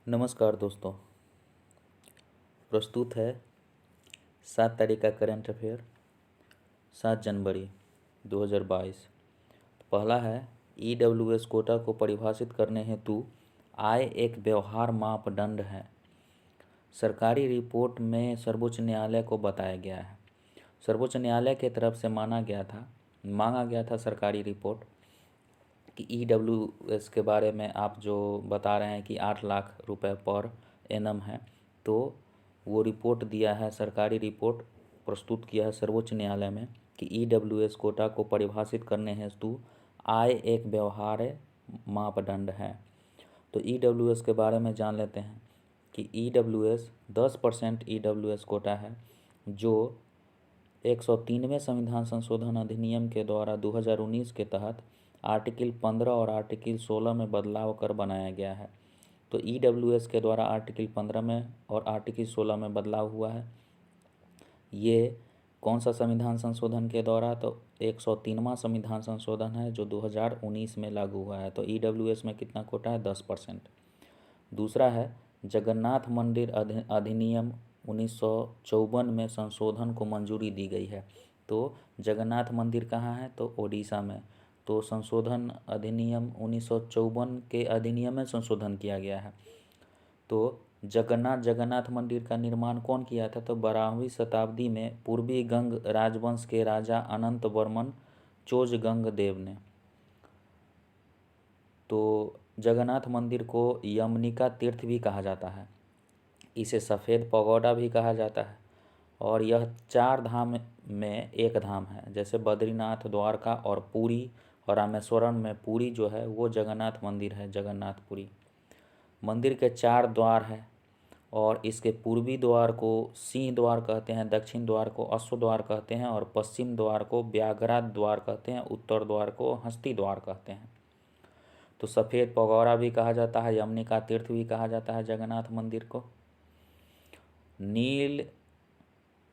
नमस्कार दोस्तों। प्रस्तुत है 7 तारीख का करंट अफेयर 7 जनवरी 2022। पहला है EWS कोटा को परिभाषित करने हेतु आय एक व्यवहार मापदंड है। सरकारी रिपोर्ट में सर्वोच्च न्यायालय को बताया गया है। सर्वोच्च न्यायालय की तरफ से मांगा गया था सरकारी रिपोर्ट कि EWS के बारे में आप जो बता रहे हैं कि 8 लाख रुपए पर एनम है, तो वो रिपोर्ट दिया है, सरकारी रिपोर्ट प्रस्तुत किया है सर्वोच्च न्यायालय में कि EWS कोटा को परिभाषित करने हेतु आय एक व्यवहार्य मापदंड है। तो EWS के बारे में जान लेते हैं कि EWS 10% EWS कोटा है जो 103वें संविधान संशोधन अधिनियम के द्वारा 2019 के तहत आर्टिकल 15 और आर्टिकल 16 में बदलाव कर बनाया गया है। तो EWS के द्वारा आर्टिकल 15 में और आर्टिकल 16 में बदलाव हुआ है। ये कौन सा संविधान संशोधन के द्वारा? तो 103वां संविधान संशोधन है जो 2019 में लागू हुआ है। तो EWS में कितना कोटा है? 10%। दूसरा है जगन्नाथ मंदिर अधिनियम 1954 में संशोधन को मंजूरी दी गई है। तो जगन्नाथ मंदिर कहाँ है? तो ओडिशा में। तो संशोधन अधिनियम 1954 के अधिनियम में संशोधन किया गया है। तो जगन्नाथ मंदिर का निर्माण कौन किया था? तो 12वीं शताब्दी में पूर्वी गंग राजवंश के राजा अनंत वर्मन चोज-गंग देव ने। तो जगन्नाथ मंदिर को यमनिका तीर्थ भी कहा जाता है, इसे सफ़ेद पगोडा भी कहा जाता है, और यह 4 धाम में एक धाम है। जैसे बद्रीनाथ, द्वारका और पुरी और रामेश्वरम में पुरी जो है वो जगन्नाथ मंदिर है, जगन्नाथपुरी। मंदिर के 4 द्वार हैं और इसके पूर्वी द्वार को सिंह द्वार कहते हैं, दक्षिण द्वार को अश्व द्वार कहते हैं और पश्चिम द्वार को व्याघ्रा द्वार कहते हैं, उत्तर द्वार को हस्ती द्वार कहते हैं। तो सफ़ेद पगोड़ा भी कहा जाता है, यमनिका तीर्थ भी कहा जाता है जगन्नाथ मंदिर को। नील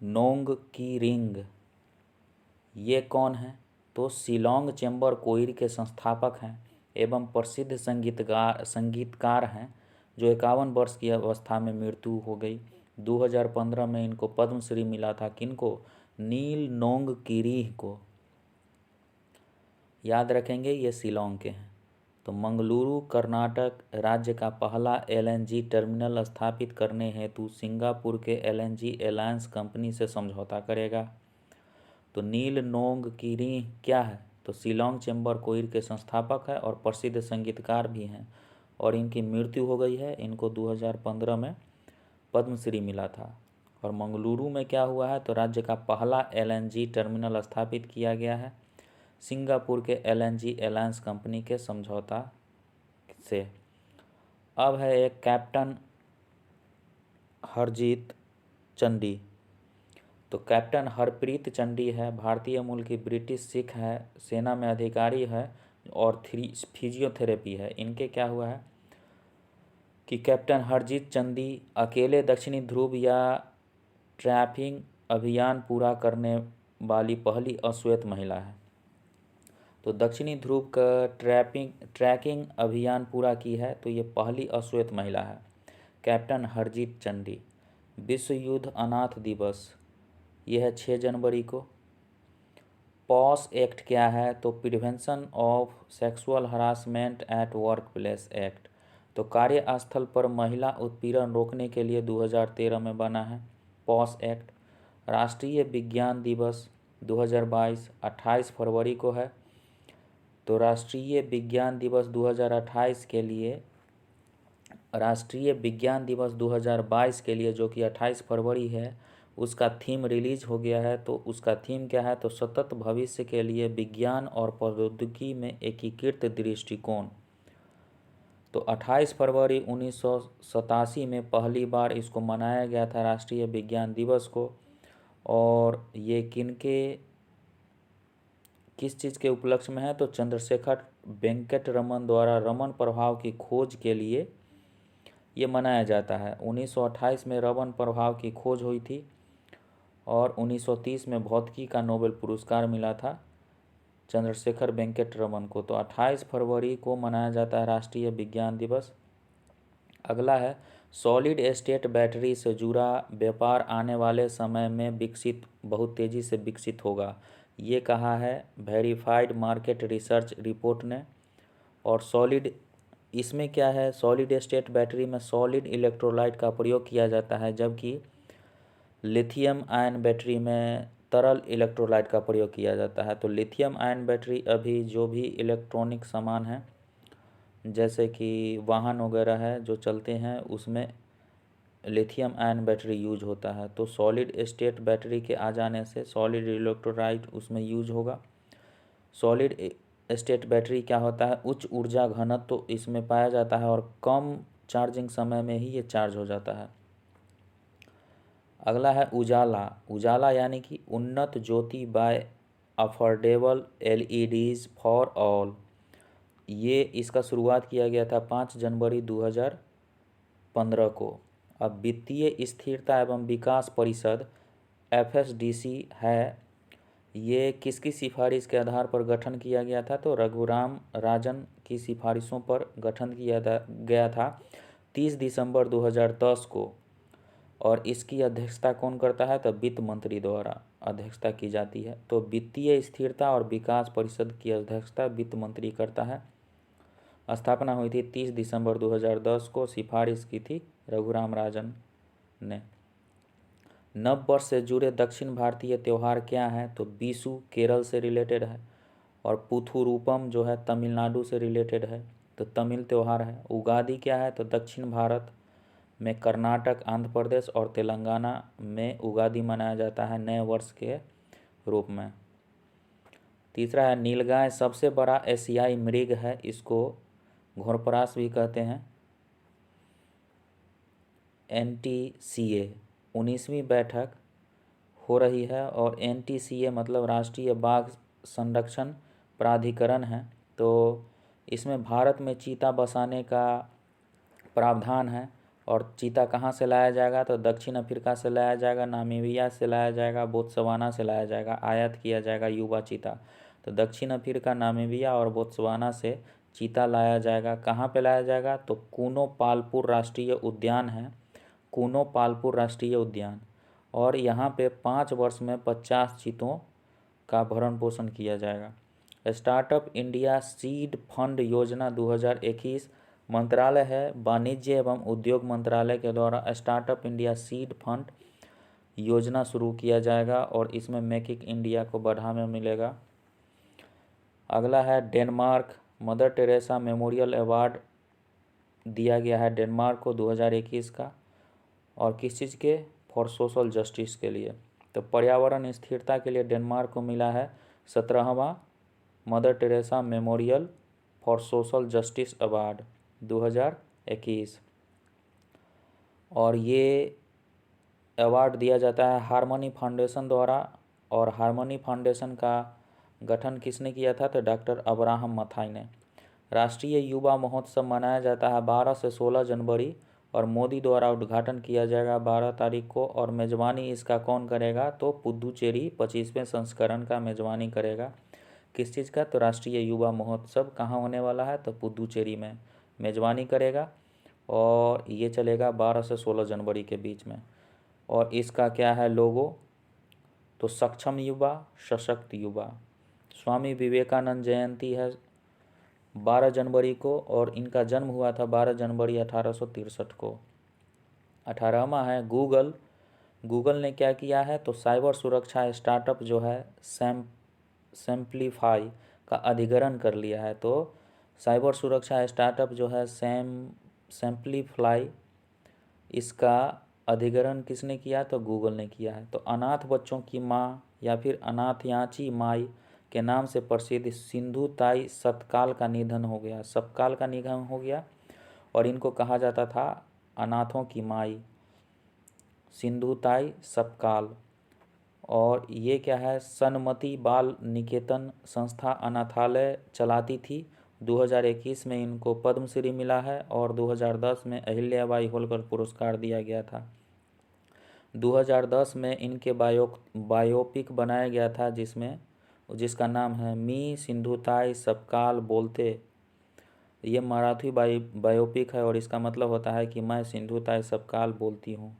नोंग की रिंग ये कौन है? तो शिलोंग चेंबर कोयर के संस्थापक हैं एवं प्रसिद्ध संगीतकार हैं जो 51 वर्ष की अवस्था में मृत्यु हो गई। 2015 में इनको पद्मश्री मिला था। किनको? नील नोंग किरीह को। याद रखेंगे, ये शिलोंग के हैं। तो मंगलुरु कर्नाटक राज्य का पहला LNG टर्मिनल स्थापित करने हेतु सिंगापुर के LNG एलायंस कंपनी से समझौता करेगा। तो नील नोंग किरीह क्या है? तो शिलोंग चेंबर कोयर के संस्थापक है और प्रसिद्ध संगीतकार भी हैं, और इनकी मृत्यु हो गई है। इनको 2015 में पद्मश्री मिला था। और मंगलुरु में क्या हुआ है? तो राज्य का पहला LNG टर्मिनल स्थापित किया गया है सिंगापुर के LNG एलायंस कंपनी के समझौता से। अब है एक कैप्टन हरजीत चंडी। तो कैप्टन हरप्रीत चंडी है, भारतीय मूल की ब्रिटिश सिख है, सेना में अधिकारी है और फिजियोथेरेपी है। इनके क्या हुआ है कि कैप्टन हरजीत चंदी अकेले दक्षिणी ध्रुव या ट्रैपिंग अभियान पूरा करने वाली पहली अश्वेत महिला है। तो दक्षिणी ध्रुव का ट्रैकिंग अभियान पूरा की है, तो ये पहली अश्वेत महिला है, कैप्टन हरजीत चंडी। विश्व युद्ध अनाथ दिवस यह है 6 जनवरी को। पॉस एक्ट क्या है? तो prevention of sexual harassment at work place act. तो कार्यस्थल पर महिला उत्पीड़न रोकने के लिए 2013 में बना है पॉस एक्ट। राष्ट्रीय विज्ञान दिवस 2022 28 फरवरी को है। तो राष्ट्रीय विज्ञान दिवस 2022 के लिए, राष्ट्रीय विज्ञान दिवस 2022 के लिए जो कि 28 फरवरी है, उसका थीम रिलीज हो गया है। तो उसका थीम क्या है? तो सतत भविष्य के लिए विज्ञान और प्रौद्योगिकी में एकीकृत दृष्टिकोण। तो 28 फरवरी 1987 में पहली बार इसको मनाया गया था, राष्ट्रीय विज्ञान दिवस को। और ये किस चीज़ के उपलक्ष्य में है? तो चंद्रशेखर वेंकट रमन द्वारा रमन प्रभाव की खोज के लिए ये मनाया जाता है। 1928 में रमन प्रभाव की खोज हुई थी और 1930 में भौतिकी का नोबेल पुरस्कार मिला था चंद्रशेखर वेंकट रमन को। तो 28 फरवरी को मनाया जाता है राष्ट्रीय विज्ञान दिवस। अगला है सॉलिड स्टेट बैटरी से जुड़ा व्यापार आने वाले समय में बहुत तेज़ी से विकसित होगा, ये कहा है वेरीफाइड मार्केट रिसर्च रिपोर्ट ने। और सॉलिड, इसमें क्या है, सॉलिड स्टेट बैटरी में सॉलिड इलेक्ट्रोलाइट का प्रयोग किया जाता है, जबकि लिथियम आयन बैटरी में तरल इलेक्ट्रोलाइट का प्रयोग किया जाता है। तो लिथियम आयन बैटरी अभी जो भी इलेक्ट्रॉनिक सामान है, जैसे कि वाहन वगैरह है जो चलते हैं, उसमें लिथियम आयन बैटरी यूज होता है। तो सॉलिड स्टेट बैटरी के आ जाने से सॉलिड इलेक्ट्रोलाइट उसमें यूज होगा। सॉलिड स्टेट बैटरी क्या होता है, उच्च ऊर्जा घनत्व तो इसमें पाया जाता है और कम चार्जिंग समय में ही ये चार्ज हो जाता है। अगला है उजाला। उजाला यानी कि Unnat Jyoti by affordable LEDs for all. ये इसका शुरुआत किया गया था 5 जनवरी 2015 को। अब वित्तीय स्थिरता एवं विकास परिषद FSDC है, ये किसकी सिफारिश के आधार पर गठन किया गया था, तो रघुराम राजन की सिफारिशों पर गठन किया गया था 30 दिसंबर 2010 को। और इसकी अध्यक्षता कौन करता है, तो वित्त मंत्री द्वारा अध्यक्षता की जाती है। तो वित्तीय स्थिरता और विकास परिषद की अध्यक्षता वित्त मंत्री करता है। स्थापना हुई थी 30 दिसंबर 2010 को, सिफारिश की थी रघुराम राजन ने। नव वर्ष से जुड़े दक्षिण भारतीय त्यौहार क्या हैं, तो बीसू केरल से रिलेटेड है, और पुथुरूपम जो है तमिलनाडु से रिलेटेड है, तो तमिल त्यौहार है। उगादि क्या है, तो दक्षिण भारत में कर्नाटक, आंध्र प्रदेश और तेलंगाना में उगादि मनाया जाता है नए वर्ष के रूप में। तीसरा है नीलगाय सबसे बड़ा एशियाई मृग है, इसको घोरपरास भी कहते हैं। NTCA 19वीं बैठक हो रही है, और NTCA मतलब राष्ट्रीय बाघ संरक्षण प्राधिकरण है। तो इसमें भारत में चीता बसाने का प्रावधान है। और चीता कहाँ से लाया जाएगा, तो दक्षिण अफ्रीका से लाया जाएगा, नामीबिया से लाया जाएगा, बोत्सवाना से लाया जाएगा, आयात किया जाएगा युवा चीता। तो दक्षिण अफ्रीका, नामीबिया और बोत्सवाना से चीता लाया जाएगा। कहाँ पे लाया जाएगा, तो कूनो पालपुर राष्ट्रीय उद्यान है, कूनो पालपुर राष्ट्रीय उद्यान। और यहाँ पे 5 वर्ष में 50 चीतों का भरण पोषण किया जाएगा। स्टार्टअप इंडिया सीड फंड योजना 2021 मंत्रालय है, वाणिज्य एवं उद्योग मंत्रालय के द्वारा स्टार्टअप इंडिया सीड फंड योजना शुरू किया जाएगा, और इसमें मेक इन इंडिया को बढ़ावा मिलेगा। अगला है Denmark, mother Teresa memorial award दिया गया है डेनमार्क को 2021 का, और किस चीज़ के, फॉर सोशल जस्टिस के लिए। तो पर्यावरण स्थिरता के लिए डेनमार्क को मिला है 17वां Mother Teresa memorial for social justice award 2021। और ये अवार्ड दिया जाता है हारमोनी फाउंडेशन द्वारा, और हारमोनी फाउंडेशन का गठन किसने किया था, तो डॉक्टर अब्राहम मथाई ने। राष्ट्रीय युवा महोत्सव मनाया जाता है 12 से 16 जनवरी, और मोदी द्वारा उद्घाटन किया जाएगा 12 तारीख को। और मेज़बानी इसका कौन करेगा, तो पुदुचेरी 25वें संस्करण का मेज़बानी करेगा। किस चीज़ का, तो राष्ट्रीय युवा महोत्सव कहाँ होने वाला है, तो पुदुचेरी में मेज़बानी करेगा, और ये चलेगा 12 से 16 जनवरी के बीच में। और इसका क्या है लोगो, तो सक्षम युवा, सशक्त युवा। स्वामी विवेकानंद जयंती है 12 जनवरी को, और इनका जन्म हुआ था 12 जनवरी 1863 को। 18वां है गूगल। गूगल ने क्या किया है, तो साइबर सुरक्षा स्टार्टअप जो है सैम्प्लीफाई का अधिग्रहण कर लिया है। तो साइबर सुरक्षा स्टार्टअप जो है सैम्प्लीफाई, इसका अधिग्रहण किसने किया, तो गूगल ने किया है। तो अनाथ बच्चों की माँ या फिर अनाथयाची माई के नाम से प्रसिद्ध सिंधु ताई सतकाल का निधन हो गया, सतकाल का निधन हो गया, और इनको कहा जाता था अनाथों की माई, सिंधु ताई सतकाल। और ये क्या है, सनमती बाल निकेतन संस्था अनाथालय चलाती थी। 2021 में इनको पद्मश्री मिला है, और 2010 में अहिल्याबाई होलकर पुरस्कार दिया गया था। 2010 में इनके बायोपिक बनाया गया था, जिसका नाम है मी सिंधुताई सपकाल बोलते ये मराठी बायोपिक है और इसका मतलब होता है कि मैं सिंधु ताई सब काल बोलती हूँ।